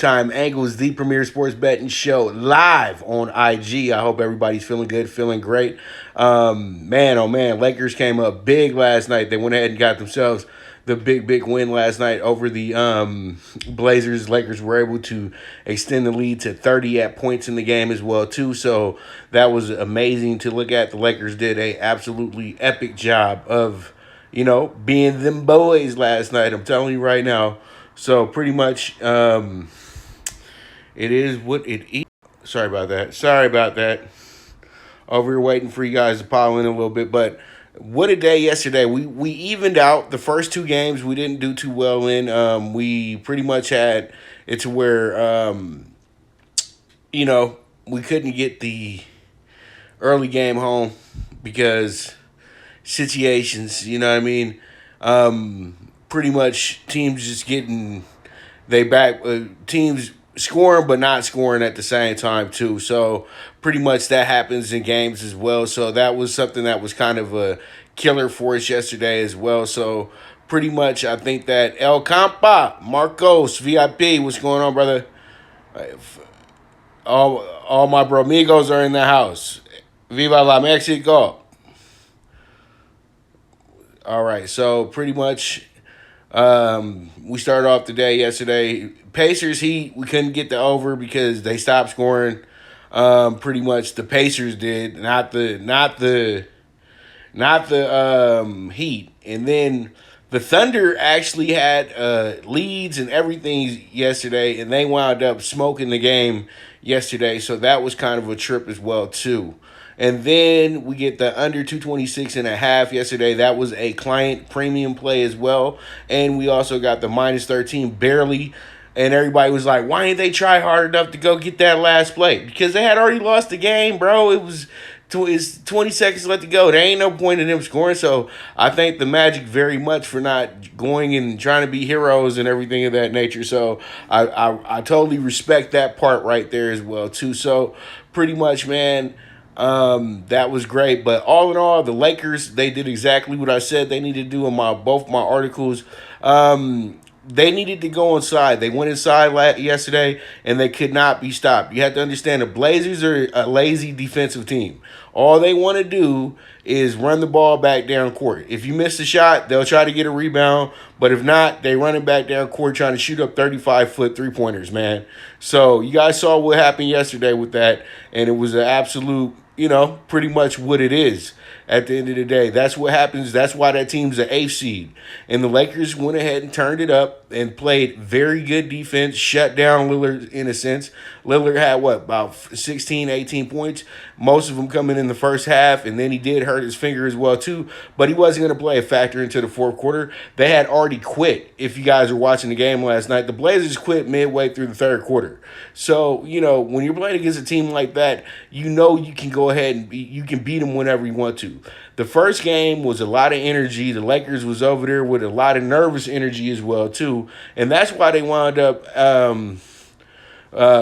Time Angles, the premier sports betting show, live on IG. I hope everybody's feeling good, feeling great. Man, oh man, Lakers came up big last night. They went ahead and got themselves the big win last night over the Blazers. Lakers were able to extend the lead to 30 at points in the game as well too. So that was amazing to look at. The Lakers did a absolutely epic job of being them boys last night. I'm telling you right now. So pretty much. It is what it is. Sorry about that. Sorry about that. Over here waiting for you guys to pile in a little bit. But what a day yesterday. We evened out the first two games. We didn't do too well in. We pretty much had it to where, we couldn't get the early game home because situations, you know what I mean? Pretty much teams just getting teams scoring but not scoring at the same time too. So pretty much that happens in games as well. So that was something that was kind of a killer for us yesterday as well. So pretty much I think that El Campa, Marcos, VIP, what's going on, brother? All my bro amigos are in the house. Viva la Mexico. All right, so pretty much we started off the day yesterday. Pacers Heat, we couldn't get the over because they stopped scoring. Pretty much the Pacers did, not the Heat. And then the Thunder actually had leads and everything yesterday, and they wound up smoking the game yesterday. So that was kind of a trip as well too. And then we get the under 226.5 yesterday. That was a client premium play as well. And we also got the minus 13 barely. And everybody was like, why didn't they try hard enough to go get that last play? Because they had already lost the game, bro. It's 20 seconds left to go. There ain't no point in them scoring. So I thank the Magic very much for not going and trying to be heroes and everything of that nature. So I totally respect that part right there as well, too. So pretty much, man, that was great. But all in all, the Lakers, they did exactly what I said they needed to do in both my articles. They needed to go inside. They went inside yesterday, and they could not be stopped. You have to understand the Blazers are a lazy defensive team. All they want to do is run the ball back down court. If you miss the shot, they'll try to get a rebound. But if not, they run it back down court trying to shoot up 35-foot three-pointers, man. So you guys saw what happened yesterday with that, and it was an absolute, pretty much what it is. At the end of the day, that's what happens. That's why that team's an 8th seed. And the Lakers went ahead and turned it up and played very good defense, shut down Lillard in a sense. Lillard had, about 16, 18 points, most of them coming in the first half, and then he did hurt his finger as well, too. But he wasn't going to play a factor into the fourth quarter. They had already quit, if you guys were watching the game last night. The Blazers quit midway through the third quarter. So, when you're playing against a team like that, you can go ahead and you can beat them whenever you want to. The first game was a lot of energy. The Lakers was over there with a lot of nervous energy as well, too. And that's why they wound up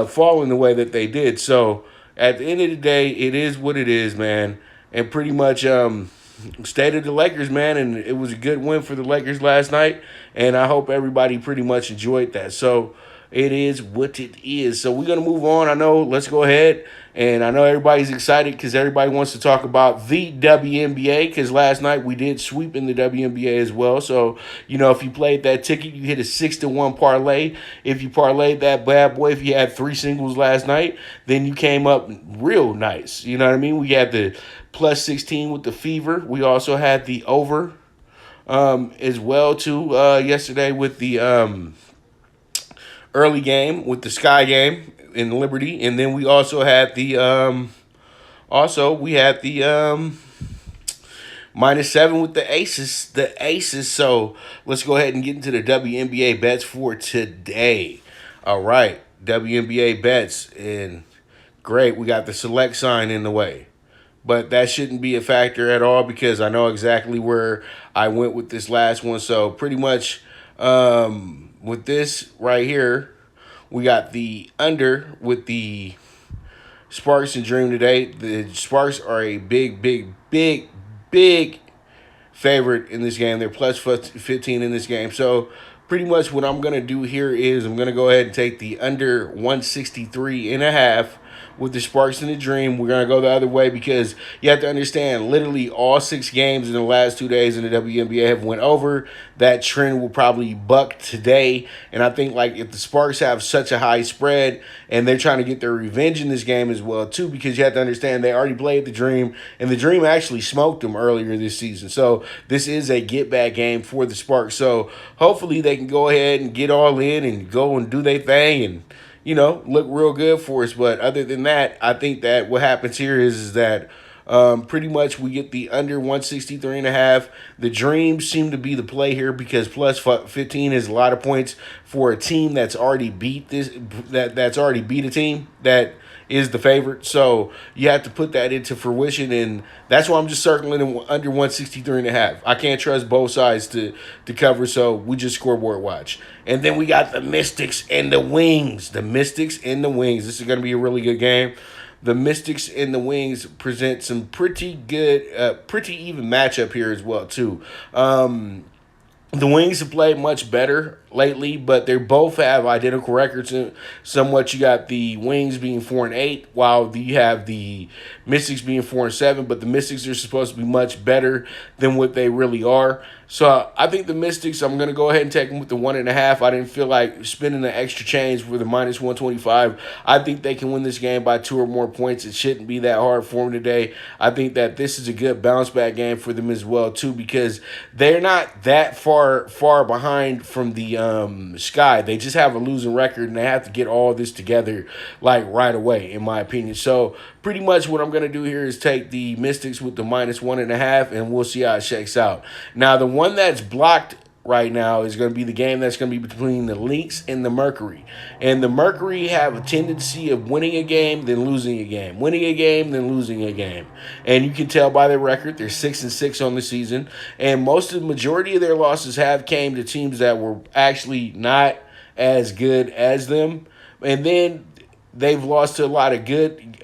falling the way that they did. So at the end of the day, it is what it is, man. And pretty much stated the Lakers, man. And it was a good win for the Lakers last night. And I hope everybody pretty much enjoyed that. So it is what it is. So we're going to move on. Let's go ahead. And I know everybody's excited because everybody wants to talk about the WNBA because last night we did sweep in the WNBA as well. So, if you played that ticket, you hit a 6-1 parlay. If you parlayed that bad boy, if you had 3 singles last night, then you came up real nice. You know what I mean? We had the plus 16 with the Fever. We also had the over as well, too, yesterday with the early game with the Sky game in Liberty, and then we also had the -7 with the Aces. So let's go ahead and get into the WNBA bets for today. All right, WNBA bets, and great, we got the select sign in the way, but that shouldn't be a factor at all because I know exactly where I went with this last one. So pretty much with this right here, we got the under with the Sparks and Dream today. The Sparks are a big favorite in this game. They're plus 15 in this game. So pretty much what I'm going to do here is I'm going to go ahead and take the under 163.5 with the Sparks and the Dream. We're going to go the other way because you have to understand literally all 6 games in the last 2 days in the WNBA have went over. That trend will probably buck today. And I think like if the Sparks have such a high spread and they're trying to get their revenge in this game as well too, because you have to understand they already played the Dream and the Dream actually smoked them earlier this season. So this is a get back game for the Sparks. So hopefully they can go ahead and get all in and go and do their thing and look real good for us. But other than that, I think that what happens here is that pretty much we get the under 163.5. The Dreams seem to be the play here because plus 15 is a lot of points for a team that's already beat that's already beat a team that is the favorite. So you have to put that into fruition, and that's why I'm just circling under 163.5. I can't trust both sides to cover, so we just scoreboard watch. And then we got the Mystics and the Wings. The Mystics and the Wings. This is going to be a really good game. The Mystics and the Wings present some pretty good, pretty even matchup here as well, too. The Wings have played much better lately, but they both have identical records. Somewhat, you got the Wings being 4-8, while you have the Mystics being 4-7. But the Mystics are supposed to be much better than what they really are. So I think the Mystics, I'm going to go ahead and take them with the 1.5. I didn't feel like spending the extra change for the minus 125. I think they can win this game by 2 or more points. It shouldn't be that hard for them today. I think that this is a good bounce back game for them as well too, because they're not that far behind from the Sky. They just have a losing record and they have to get all this together like right away, in my opinion. So pretty much what I'm going to do here is take the Mystics with the minus 1.5, and we'll see how it shakes out. Now, the one that's blocked right now is going to be the game that's going to be between the Lynx and the Mercury. And the Mercury have a tendency of winning a game, then losing a game. Winning a game, then losing a game. And you can tell by their record, they're 6-6 on the season. And the majority of their losses have came to teams that were actually not as good as them. And then they've lost to a lot of good,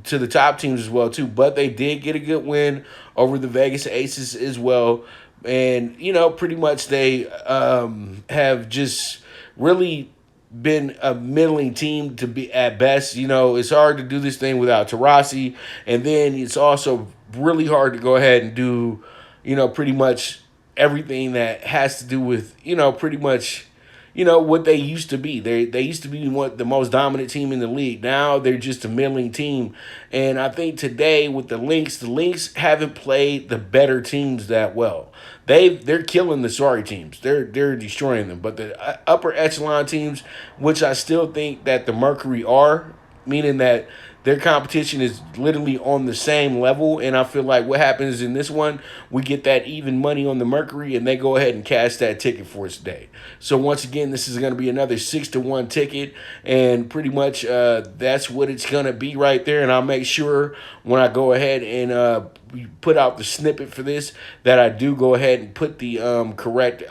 to the top teams as well too. But they did get a good win over the Vegas Aces as well. And, pretty much they have just really been a middling team to be at best. It's hard to do this thing without Taurasi. And then it's also really hard to go ahead and do, pretty much everything that has to do with, pretty much, what they used to be. They used to be the most dominant team in the league. Now they're just a middling team. And I think today with the Lynx haven't played the better teams that well. They're killing the sorry teams. They're destroying them. But the upper echelon teams, which I still think that the Mercury are, meaning that their competition is literally on the same level. And I feel like what happens in this one, we get that even money on the Mercury, and they go ahead and cash that ticket for us today. So once again, this is going to be another 6-1 ticket. And pretty much that's what it's going to be right there. And I'll make sure when I go ahead and put out the snippet for this that I do go ahead and put the correct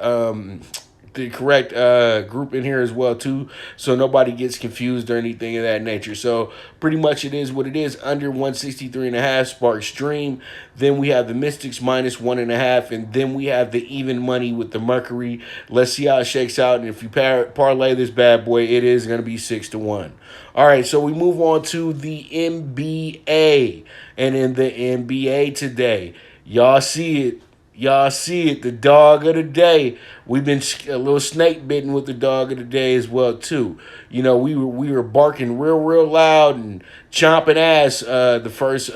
group in here as well too, so nobody gets confused or anything of that nature. So pretty much it is what it is. Under 163.5 Sparks Dream. Then we have the Mystics minus 1.5, and then we have the even money with the Mercury. Let's see how it shakes out, and if you parlay this bad boy, it is going to be 6-1. All right, so we move on to the NBA, and in the NBA today, y'all see it. The dog of the day. We've been a little snake bitten with the dog of the day as well too. We were barking real loud and chomping ass the first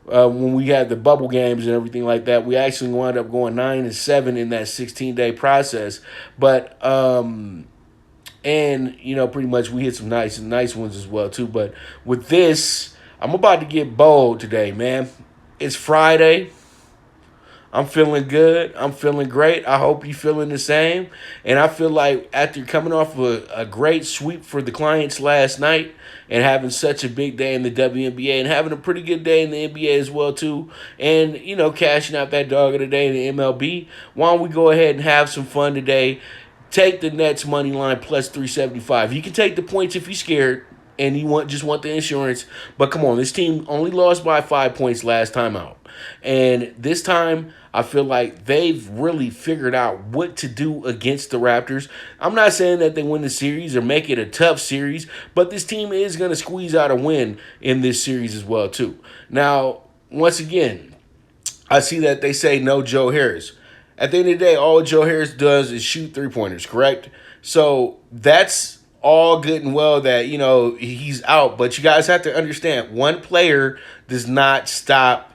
when we had the bubble games and everything like that. We actually wound up going 9-7 in that 16-day process. But pretty much we hit some nice ones as well too. But with this, I'm about to get bold today, man. It's Friday. I'm feeling good. I'm feeling great. I hope you're feeling the same. And I feel like after coming off a great sweep for the clients last night and having such a big day in the WNBA and having a pretty good day in the NBA as well too, and, cashing out that dog of the day in the MLB, why don't we go ahead and have some fun today? Take the Nets money line plus 375. You can take the points if you're scared. and you just want the insurance. But come on, this team only lost by 5 points last time out. And this time, I feel like they've really figured out what to do against the Raptors. I'm not saying that they win the series or make it a tough series, but this team is going to squeeze out a win in this series as well, too. Now, once again, I see that they say no Joe Harris. At the end of the day, all Joe Harris does is shoot three-pointers, correct? So that's all good and well that, he's out. But you guys have to understand, one player does not stop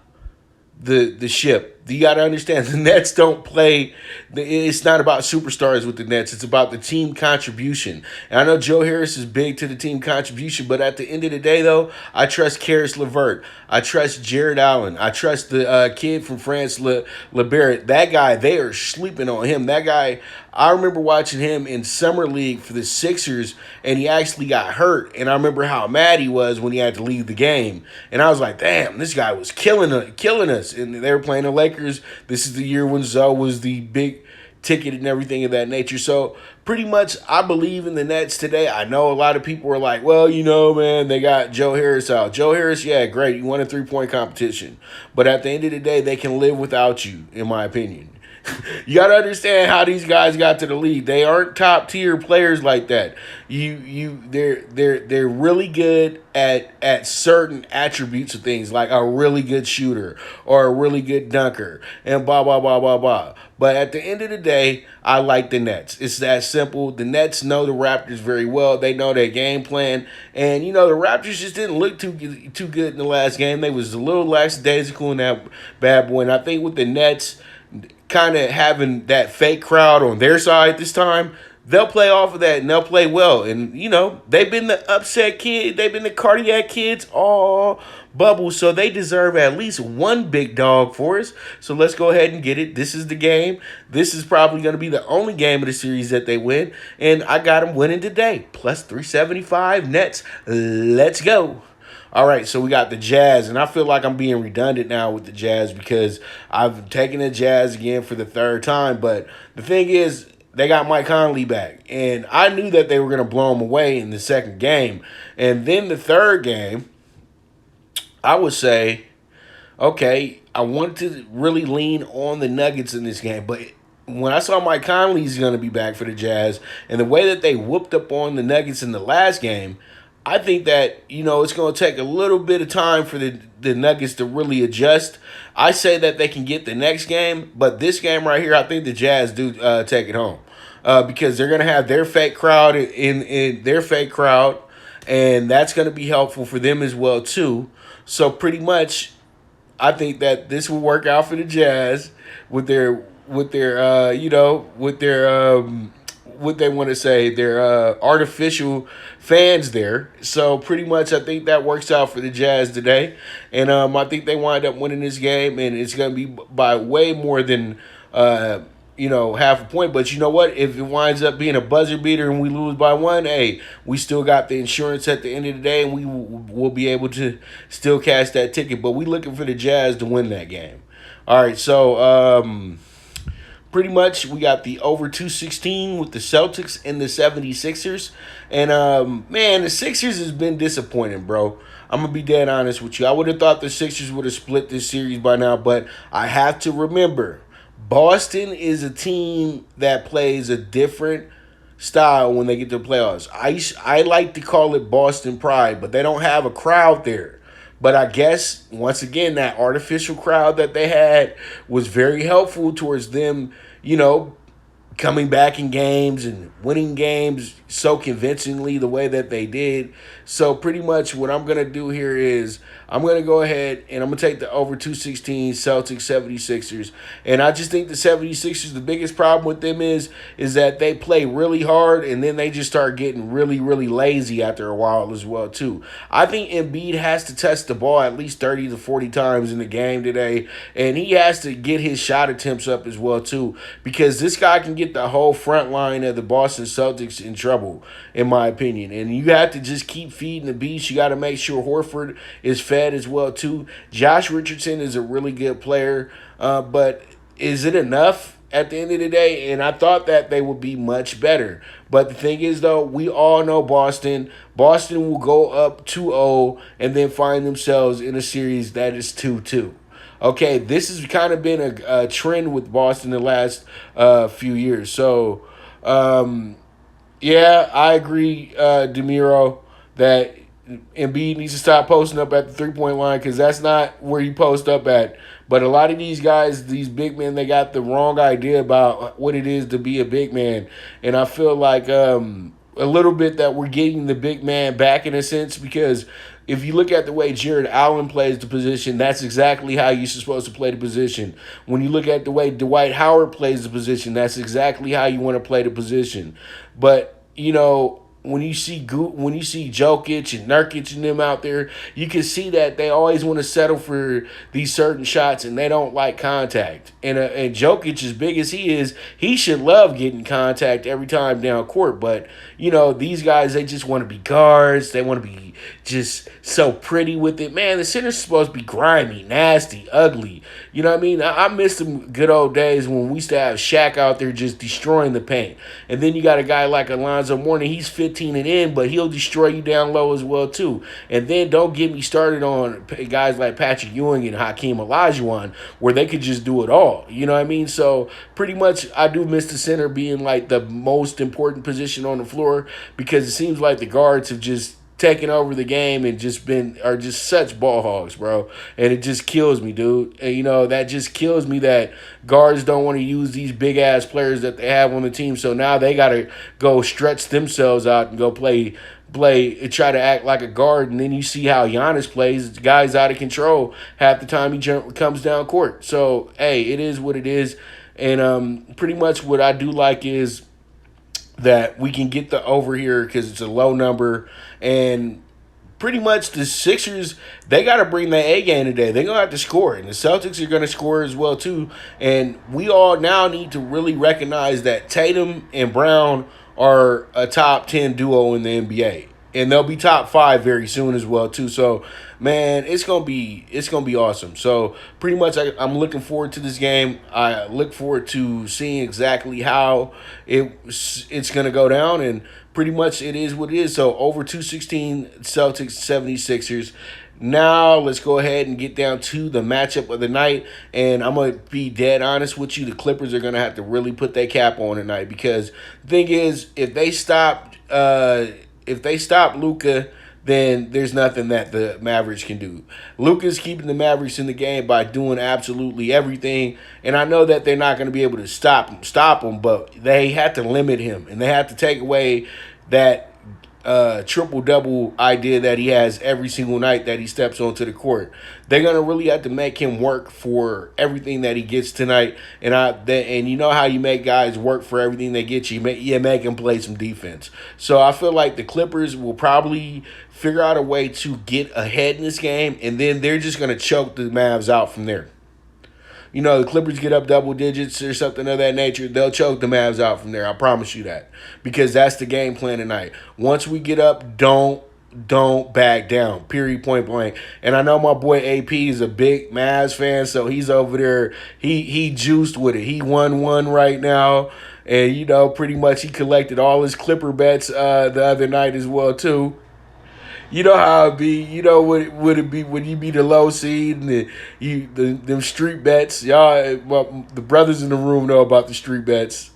the ship. You got to understand, the Nets don't play. It's not about superstars with the Nets. It's about the team contribution. And I know Joe Harris is big to the team contribution, but at the end of the day, though, I trust Karis LeVert. I trust Jared Allen. I trust the kid from France, LeBarrett. That guy, they are sleeping on him. That guy, I remember watching him in Summer League for the Sixers, and he actually got hurt. And I remember how mad he was when he had to leave the game. And I was like, damn, this guy was killing us. And they were playing the Lakers. This is the year when Zoe was the big ticket and everything of that nature. So pretty much I believe in the Nets today. I know a lot of people are like, well, man, they got Joe Harris out. Joe Harris, yeah, great. You won a 3-point competition. But at the end of the day, they can live without you, in my opinion. You got to understand how these guys got to the league. They aren't top tier players like that. They're really good at certain attributes of things, like a really good shooter or a really good dunker and blah blah blah blah blah. But at the end of the day, I like the Nets. It's that simple. The Nets know the Raptors very well. They know their game plan, and the Raptors just didn't look too good in the last game. They was a little lackadaisical in that bad boy. And I think with the Nets kind of having that fake crowd on their side this time, they'll play off of that and they'll play well. And, they've been the upset kid. They've been the cardiac kids all bubble. So they deserve at least one big dog for us. So let's go ahead and get it. This is the game. This is probably going to be the only game of the series that they win. And I got them winning today. Plus 375 Nets. Let's go. All right, so we got the Jazz, and I feel like I'm being redundant now with the Jazz because I've taken the Jazz again for the third time. But the thing is, they got Mike Conley back, and I knew that they were going to blow him away in the second game. And then the third game, I would say, okay, I wanted to really lean on the Nuggets in this game, but when I saw Mike Conley's going to be back for the Jazz and the way that they whooped up on the Nuggets in the last game, I think that, it's going to take a little bit of time for the Nuggets to really adjust. I say that they can get the next game, but this game right here, I think the Jazz do take it home because they're going to have their fake crowd in their fake crowd, and that's going to be helpful for them as well, too. So pretty much, I think that this will work out for the Jazz with their what they want to say, their artificial fans there. So pretty much I think that works out for the Jazz today. And I think they wind up winning this game, and it's going to be by way more than, half a point. But you know what? If it winds up being a buzzer beater and we lose by one, hey, we still got the insurance at the end of the day, and we will be able to still cash that ticket. But we looking for the Jazz to win that game. All right, so pretty much, we got the over 216 with the Celtics and the 76ers. And, man, the Sixers has been disappointing, bro. I'm going to be dead honest with you. I would have thought the Sixers would have split this series by now, but I have to remember, Boston is a team that plays a different style when they get to the playoffs. I like to call it Boston Pride, but they don't have a crowd there. But I guess, once again, that artificial crowd that they had was very helpful towards them, coming back in games and winning games so convincingly the way that they did. So pretty much what I'm going to do here is I'm going to go ahead and I'm going to take the over 216 Celtics 76ers. And I just think the 76ers, the biggest problem with them is that they play really hard and then they just start getting really, really lazy after a while as well, too. I think Embiid has to touch the ball at least 30 to 40 times in the game today. And he has to get his shot attempts up as well, too. Because this guy can get the whole front line of the Boston Celtics in trouble, in my opinion. And you have to just keep feeding the beast. You got to make sure Horford is fed as well, too. Josh Richardson is a really good player. But is it enough? at the end of the day, and I thought that they would be much better. But the thing is, though, we all know Boston. Boston will go up 2-0 and then find themselves in a series that is 2-2. Okay, this has kind of been a trend with Boston the last few years. So, yeah, I agree, DeMiro, that Embiid needs to stop posting up at the 3-point line because that's not where you post up at. But a lot of these guys, these big men, they got the wrong idea about what it is to be a big man. And I feel like a little bit that we're getting the big man back in a sense because if you look at the way Jared Allen plays the position, that's exactly how you're supposed to play the position. When you look at the way Dwight Howard plays the position, that's exactly how you want to play the position. But, you know, when you see Jokic and Nurkic and them out there, you can see that they always want to settle for these certain shots and they don't like contact. And Jokic, as big as he is, he should love getting contact every time down court. But, you know, these guys, they just want to be guards. They want to be just so pretty with it. Man, the center's supposed to be grimy, nasty, ugly. You know what I mean? I miss them good old days when we used to have Shaq out there just destroying the paint. And then you got a guy like Alonzo Mourning. He's 15 and in, but he'll destroy you down low as well, too. And then don't get me started on guys like Patrick Ewing and Hakeem Olajuwon, where they could just do it all. You know what I mean? So pretty much I do miss the center being like the most important position on the floor because it seems like the guards have just taking over the game and are just such ball hogs, bro. And it just kills me, dude. And, you know, that just kills me that guards don't want to use these big-ass players that they have on the team. So now they got to go stretch themselves out and go play, try to act like a guard. And then you see how Giannis plays. The guy's out of control half the time he comes down court. So, hey, it is what it is. And pretty much what I do like is that we can get the over here because it's a low number. And pretty much the Sixers, they got to bring their A game today. They're going to have to score. And the Celtics are going to score as well, too. And we all now need to really recognize that Tatum and Brown are a top 10 duo in the NBA. And they'll be top 5 very soon as well, too. So, man, it's gonna be awesome. So, pretty much, I'm looking forward to this game. I look forward to seeing exactly how it's gonna go down, and pretty much it is what it is. So, over 216 Celtics 76ers. Now, let's go ahead and get down to the matchup of the night. And I'm going to be dead honest with you. The Clippers are going to have to really put their cap on tonight because the thing is, if they stop Luka, then there's nothing that the Mavericks can do. Luka's keeping the Mavericks in the game by doing absolutely everything. And I know that they're not going to be able to stop him, but they have to limit him. And they have to take away that triple-double idea that he has every single night that he steps onto the court. They're going to really have to make him work for everything that he gets tonight. And you know how you make guys work for everything they get you. You make them play some defense. So I feel like the Clippers will probably figure out a way to get ahead in this game, and then they're just going to choke the Mavs out from there. You know, the Clippers get up double digits or something of that nature, they'll choke the Mavs out from there. I promise you that. Because that's the game plan tonight. Once we get up, don't back down. Period, point blank. And I know my boy AP is a big Mavs fan, so he's over there. He juiced with it. He won one right now. And, you know, pretty much he collected all his Clipper bets the other night as well, too. You know how it be. You know what would it be when you be the low seed and them street bets. Y'all, well, the brothers in the room know about the street bets.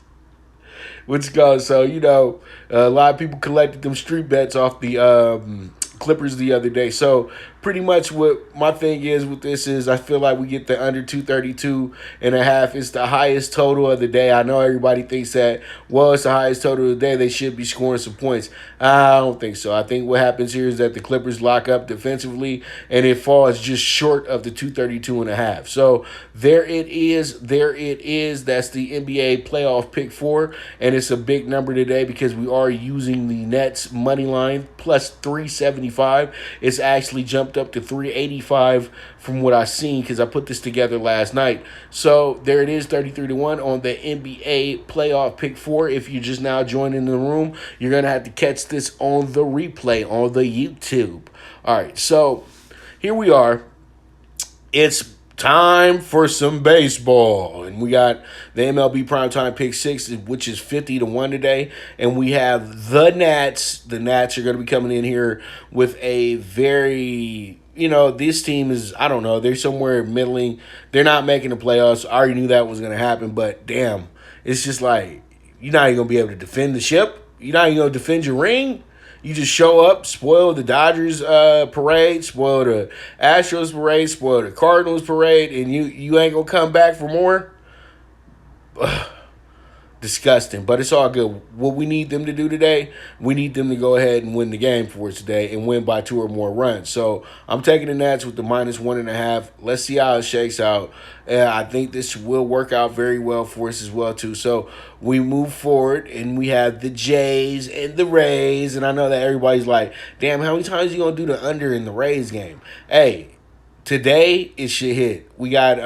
What's called? So you know, a lot of people collected them street bets off the Clippers the other day. So pretty much what my thing is with this is I feel like we get the under 232.5. It's the highest total of the day. I know everybody thinks that, well, it's the highest total of the day. They should be scoring some points. I don't think so. I think what happens here is that the Clippers lock up defensively and it falls just short of the 232.5. So there it is. That's the NBA Playoff PK4. And it's a big number today because we are using the Nets money line plus 375. It's actually jumped up to 385 from what I seen because I put this together last night. So there it is, 33-1 on the NBA Playoff PK4. If you're just now joining the room, you're going to have to catch this on the replay on the YouTube. All right, so here we are. It's Time for some baseball. And we got the MLB PrimeTime PK6, which is 50-1 today. And we have the Nats. The Nats are going to be coming in here with a very, this team is, I don't know, they're somewhere middling. They're not making the playoffs. I already knew that was going to happen, but damn, it's just like, you're not even going to be able to defend the ship. You're not even going to defend your ring. You just show up, spoil the Dodgers parade, spoil the Astros parade, spoil the Cardinals parade, and you ain't gonna come back for more. Disgusting, but it's all good. What we need them to do today, we need them to go ahead and win the game for us today and win by 2 or more runs. So I'm taking the Nats with the -1.5. Let's see how it shakes out. I think this will work out very well for us as well too. So we move forward and we have the Jays and the Rays, and I know that everybody's like, "Damn, how many times you gonna do the under in the Rays game?" Hey, today it should hit. We got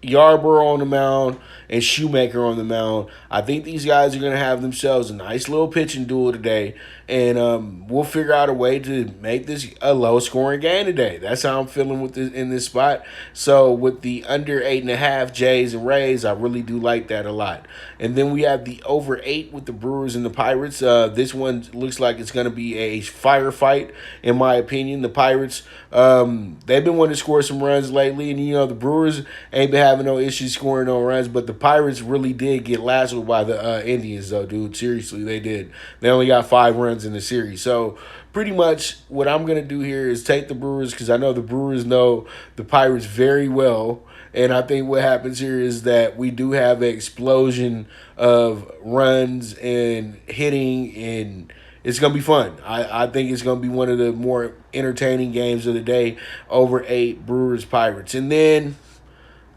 Yarborough on the mound and Shoemaker on the mound. I think these guys are going to have themselves a nice little pitching duel today, and we'll figure out a way to make this a low-scoring game today. That's how I'm feeling with this in this spot. So with the under 8.5 Jays and Rays, I really do like that a lot. And then we have the over 8 with the Brewers and the Pirates. This one looks like it's going to be a firefight, in my opinion. The Pirates, they've been wanting to score some runs lately, and the Brewers ain't been having no issues scoring no runs, but the Pirates really did get lassoed by the Indians, though, dude. Seriously, they did. They only got 5 runs in the series. So pretty much what I'm going to do here is take the Brewers because I know the Brewers know the Pirates very well. And I think what happens here is that we do have an explosion of runs and hitting, and it's going to be fun. I think it's going to be one of the more entertaining games of the day, over 8 Brewers-Pirates. And then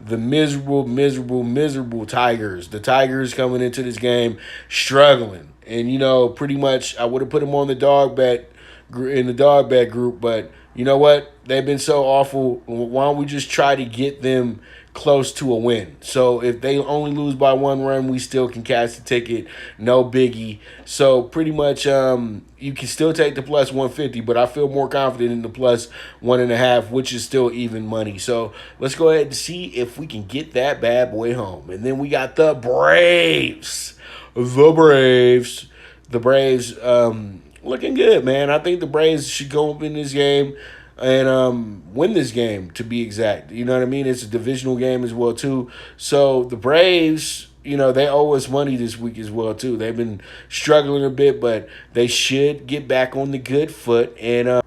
the miserable Tigers. The Tigers coming into this game struggling. And, pretty much I would have put them on the dog bet in the dog bet group, but you know what? They've been so awful. Why don't we just try to get them close to a win? So if they only lose by 1 run, we still can cash the ticket. No biggie. So pretty much you can still take the plus 150, but I feel more confident in the plus 1.5, which is still even money. So let's go ahead and see if we can get that bad boy home. And then we got the Braves. The Braves looking good, man. I think the Braves should go up in this game and win this game, to be exact. You know what I mean? It's a divisional game as well, too. So the Braves, they owe us money this week as well, too. They've been struggling a bit, but they should get back on the good foot. And,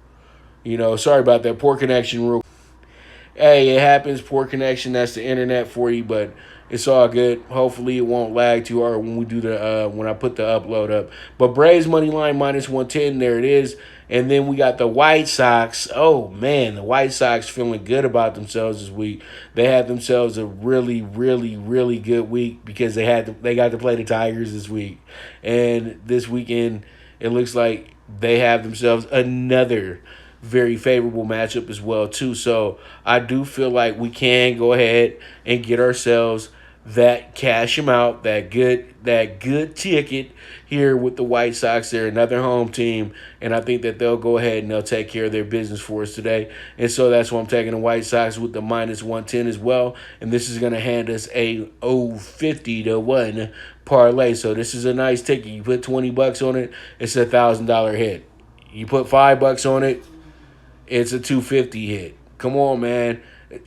sorry about that. Poor connection, real. Hey, it happens. Poor connection. That's the internet for you, but it's all good. Hopefully, it won't lag too hard when we do when I put the upload up. But Braves money line -110. There it is. And then we got the White Sox. Oh man, the White Sox feeling good about themselves this week. They had themselves a really, really, really good week because they got to play the Tigers this week, and this weekend it looks like they have themselves another very favorable matchup as well too. So I do feel like we can go ahead and get ourselves that cash them out, that good ticket here with the White Sox. They're another home team, and I think that they'll go ahead and they'll take care of their business for us today. And so that's why I'm taking the White Sox with the -110 as well. And this is going to hand us a 50-1 parlay. So this is a nice ticket. You put $20 on it, it's a $1,000 hit. You put $5 on it, it's a $250 hit. Come on, man.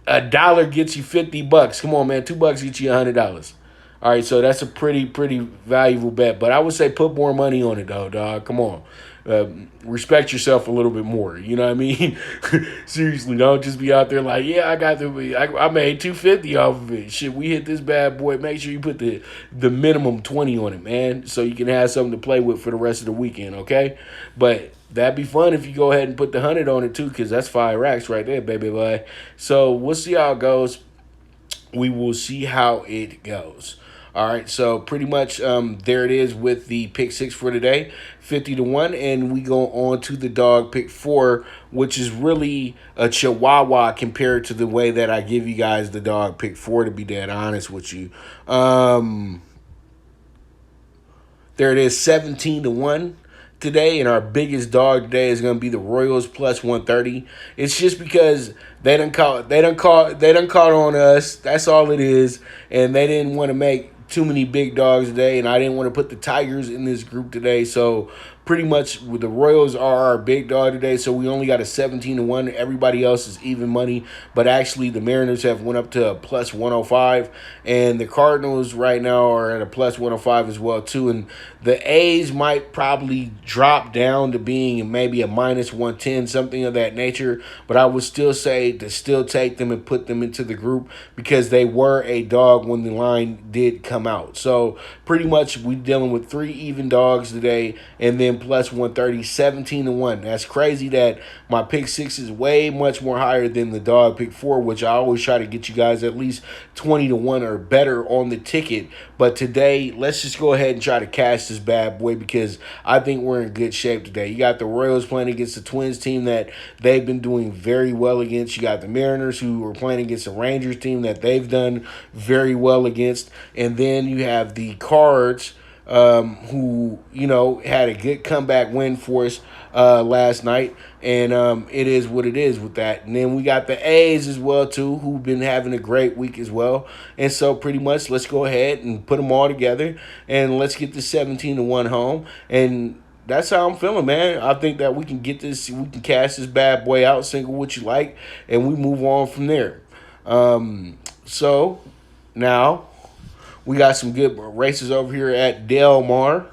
$1 gets you $50. Come on, man. $2 gets you $100. All right, so that's a pretty valuable bet. But I would say put more money on it, though, dog. Come on. Respect yourself a little bit more. You know what I mean? Seriously, don't just be out there like, yeah, I made $250 off of it. Shit, we hit this bad boy. Make sure you put the minimum 20 on it, man, so you can have something to play with for the rest of the weekend, okay? But that'd be fun if you go ahead and put the 100 on it, too, because that's 5 racks right there, baby boy. So we'll see how it goes. We will see how it goes. All right, so pretty much there it is with the pick 6 for today, 50-1, and we go on to the dog pick 4, which is really a chihuahua compared to the way that I give you guys the dog pick 4, to be dead honest with you. There it is, 17-1. today, and our biggest dog today is going to be the Royals plus 130. It's just because they done caught on us. That's all it is, and they didn't want to make too many big dogs today, and I didn't want to put the Tigers in this group today. So pretty much the Royals are our big dog today. So we only got a 17-1. Everybody else is even money, but actually the Mariners have went up to a plus 105, and the Cardinals right now are at a plus 105 as well too. And the A's might probably drop down to being maybe a minus 110, something of that nature. But I would still say to still take them and put them into the group because they were a dog when the line did come out. So pretty much we dealing with 3 even dogs today, and then plus 130, 17-1. That's crazy that my pick 6 is way much more higher than the dog pick 4, which I always try to get you guys at least 20-1 or better on the ticket. But today, let's just go ahead and try to cash this bad boy because I think we're in good shape today. You got the Royals playing against the Twins team that they've been doing very well against. You got the Mariners who are playing against the Rangers team that they've done very well against. And then you have the Cards, who, had a good comeback win for us last night. And it is what it is with that. And then we got the A's as well, too, who've been having a great week as well. And so pretty much let's go ahead and put them all together. And let's get the 17-1 home. And that's how I'm feeling, man. I think that we can get this, we can cash this bad boy out, single what you like, and we move on from there. So now we got some good races over here at Del Mar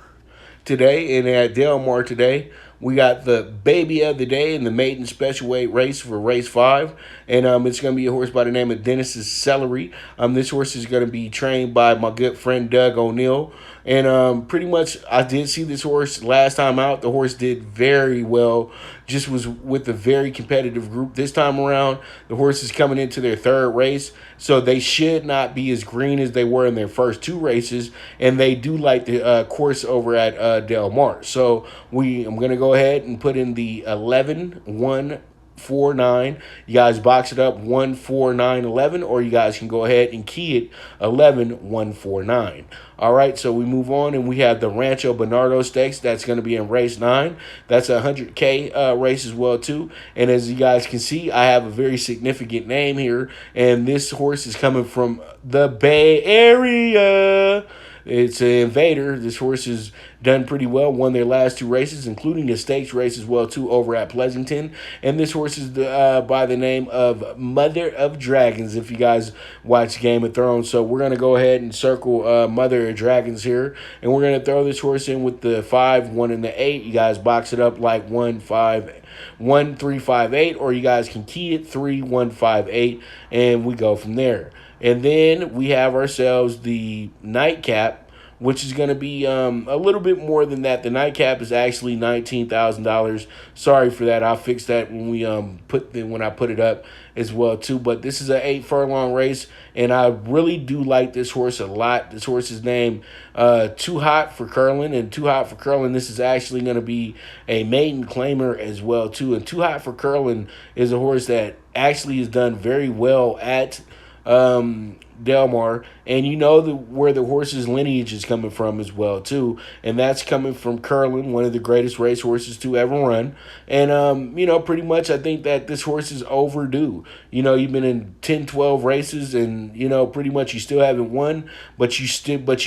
today. And at Del Mar today, we got the baby of the day in the maiden special weight race for race 5. And it's going to be a horse by the name of Dennis's Celery. This horse is going to be trained by my good friend Doug O'Neill. And pretty much I did see this horse last time out. The horse did very well. Just was with a very competitive group. This time around, the horse is coming into their 3rd race. So they should not be as green as they were in their first 2 races. And they do like the course over at Del Mar. So I'm going to go ahead and put in the 11-1-4-9. You guys box it up 1-4-9-11, or you guys can go ahead and key it 11-1-4-9. All right, so we move on, and we have the Rancho Bernardo Stakes. That's going to be in race 9. That's a 100K race as well, too. And as you guys can see, I have a very significant name here, and this horse is coming from the Bay Area. It's an Invader. This horse has done pretty well, won their last 2 races, including a stakes race as well, too, over at Pleasanton. And this horse is by the name of Mother of Dragons, if you guys watch Game of Thrones. So we're going to go ahead and circle Mother of Dragons here, and we're going to throw this horse in with the 5, 1, and the 8. You guys box it up like 1-3-5-8, or you guys can key it 3-1-5-8, and we go from there. And then we have ourselves the nightcap, which is going to be a little bit more than that. The nightcap is actually $19,000. Sorry for that. I'll fix that when we when I put it up as well too. But this is an 8 furlong race, and I really do like this horse a lot. This horse is named Too Hot for Curlin, and Too Hot for Curlin, this is actually going to be a maiden claimer as well too. And Too Hot for Curlin is a horse that actually has done very well at Del Mar, and you know where the horse's lineage is coming from as well too, and that's coming from Curlin, one of the greatest race horses to ever run. And pretty much I think that this horse is overdue. You've been in 10-12 races, and pretty much you still haven't won, but you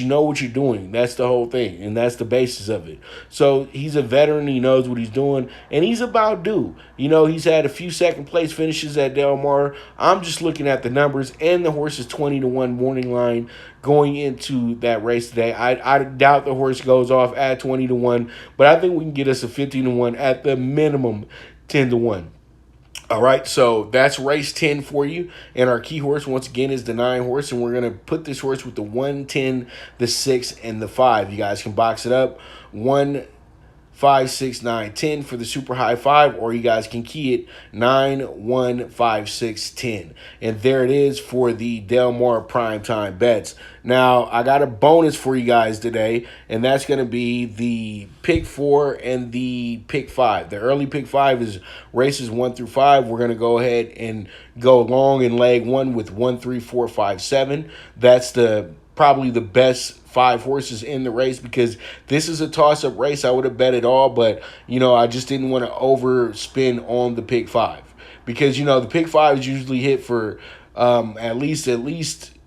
know what you're doing. That's the whole thing, and that's the basis of it. So he's a veteran, he knows what he's doing, and he's about due. He's had a few second place finishes at Del Mar. I'm just looking at the numbers, and the horse is 20-1 morning line going into that race today. I doubt the horse goes off at 20-1, but I think we can get us a 15-1 at the minimum, 10-1. All right, so that's race 10 for you. And our key horse, once again, is the 9 horse. And we're going to put this horse with the 1, 10, the 6, and the 5. You guys can box it up. 1, 5, 6, 9, 10 for the super high 5, or you guys can key it 9, 1, 5, 6, 10. And there it is for the Del Mar PrimeTime Bets. Now, I got a bonus for you guys today, and that's going to be the pick 4 and the pick 5. The early pick 5 is races 1 through 5. We're going to go ahead and go long in leg 1 with 1, 3, 4, 5, 7. That's the probably the best 5 horses in the race, because this is a toss-up race. I would have bet it all, but I just didn't want to overspend on the pick five, because the pick five is usually hit for at least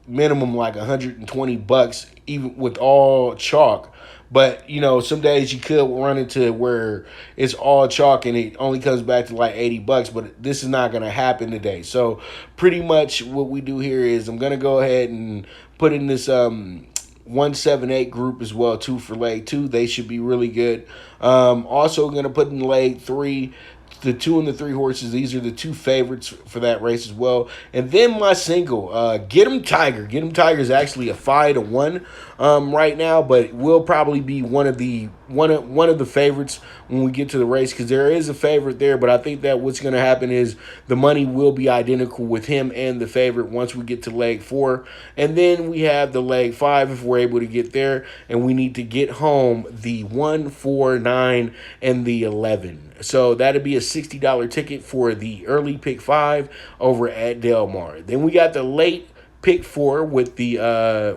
minimum like $120, even with all chalk. But some days you could run into where it's all chalk and it only comes back to like $80. But this is not gonna happen today. So pretty much what we do here is I'm gonna go ahead and put in this 178 group as well too for leg 2. They should be really good. Also gonna put in leg 3. The 2 and the 3 horses, these are the 2 favorites for that race as well. And then my single, Get 'em Tiger. Get 'em Tiger is actually a 5-1 right now, but will probably be one of the favorites when we get to the race, because there is a favorite there. But I think that what's going to happen is the money will be identical with him and the favorite once we get to leg 4. And then we have the leg 5 if we're able to get there, and we need to get home the 1, 4, 9, and the 11. So that'd be a $60 ticket for the early pick 5 over at Del Mar. Then we got the late pick 4 with the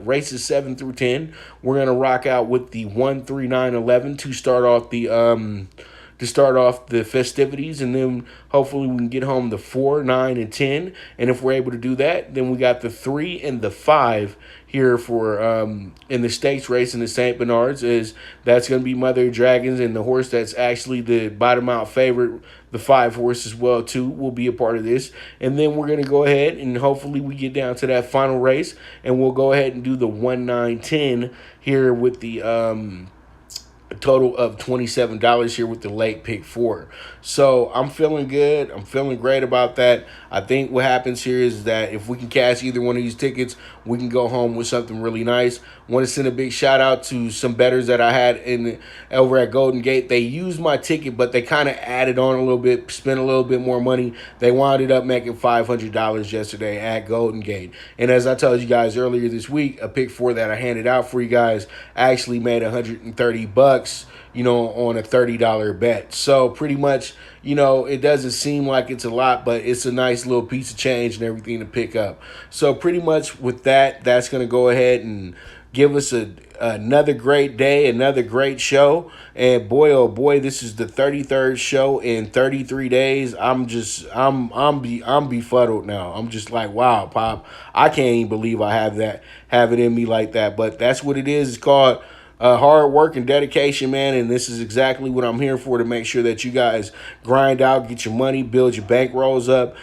races 7 through 10. We're gonna rock out with the 1, 3, 9, 11 to start off the festivities, and then hopefully we can get home the 4, 9, and 10. And if we're able to do that, then we got the 3 and the 5 here for in the stakes race in the St. Bernards. That's going to be Mother of Dragons, and the horse that's actually the bottom out favorite, the 5 horse as well too, will be a part of this. And then we're going to go ahead and hopefully we get down to that final race, and we'll go ahead and do the 1, 9, 10 here with the a total of $27 here with the late pick 4. So I'm feeling good. I'm feeling great about that. I think what happens here is that if we can cash either one of these tickets, we can go home with something really nice. Want to send a big shout out to some bettors that I had over at Golden Gate. They used my ticket, but they kind of added on a little bit, spent a little bit more money. They wound up making $500 yesterday at Golden Gate. And as I told you guys earlier this week, a pick 4 that I handed out for you guys actually made $130, on a $30 bet. So pretty much, it doesn't seem like it's a lot, but it's a nice little piece of change and everything to pick up. So pretty much with that, that's going to go ahead and give us another great day, another great show. And boy, oh boy, this is the 33rd show in 33 days. I'm befuddled now. I'm just like, wow, Pop, I can't even believe I have it in me like that. But that's what it is. It's called hard work and dedication, man, and this is exactly what I'm here for, to make sure that you guys grind out, get your money, build your bankrolls up,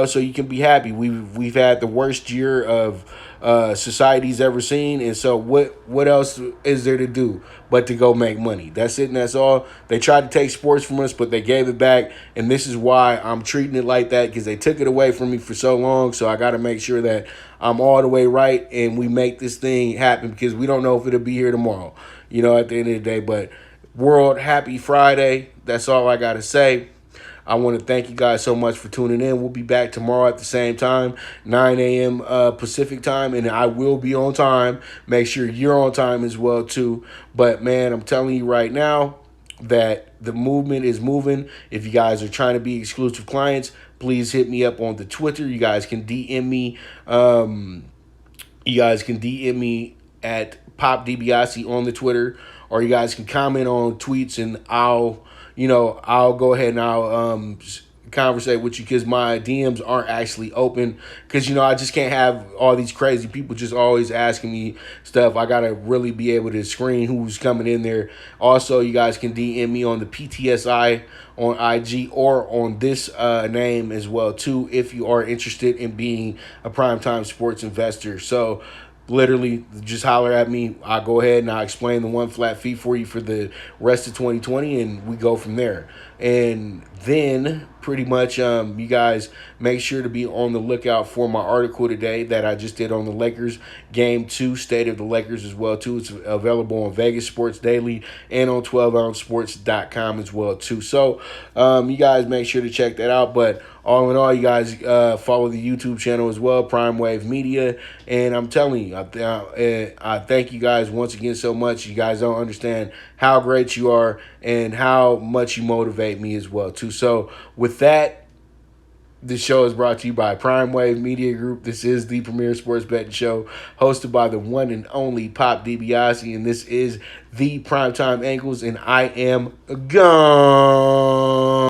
so you can be happy. We've had the worst year of society's ever seen, and so what else is there to do but to go make money? That's it, and that's all. They tried to take sports from us, but they gave it back, and this is why I'm treating it like that, because they took it away from me for so long. So I got to make sure that I'm all the way right, and we make this thing happen, because we don't know if it'll be here tomorrow, at the end of the day. But world, happy Friday. That's all I got to say. I want to thank you guys so much for tuning in. We'll be back tomorrow at the same time, 9 a.m. Pacific time, and I will be on time. Make sure you're on time as well, too. But, man, I'm telling you right now that the movement is moving. If you guys are trying to be exclusive clients, please hit me up on the Twitter. You guys can DM me. At Pop DiBiase on the Twitter, or you guys can comment on tweets, and I'll go ahead and I'll conversate with you, because my DMs aren't actually open, because I just can't have all these crazy people just always asking me stuff. I gotta really be able to screen who's coming in there. Also, you guys can DM me on the PTSI on IG or on this name as well too, if you are interested in being a primetime sports investor. So literally, just holler at me. I'll go ahead and I'll explain the one flat fee for you for the rest of 2020, and we go from there. And then pretty much you guys make sure to be on the lookout for my article today that I just did on the Lakers Game 2, State of the Lakers as well too. It's available on Vegas Sports Daily and on 12ouncesports.com as well too. So you guys make sure to check that out. But all in all, you guys follow the YouTube channel as well, Prime Wave Media. And I'm telling you, I thank you guys once again so much. You guys don't understand how great you are and how much you motivate me as well too. So with that, This show is brought to you by Prime Wave Media Group. This is the premier sports betting show hosted by the one and only Pop DiBiase, and this is the PrimeTimeAngles, and I am gone.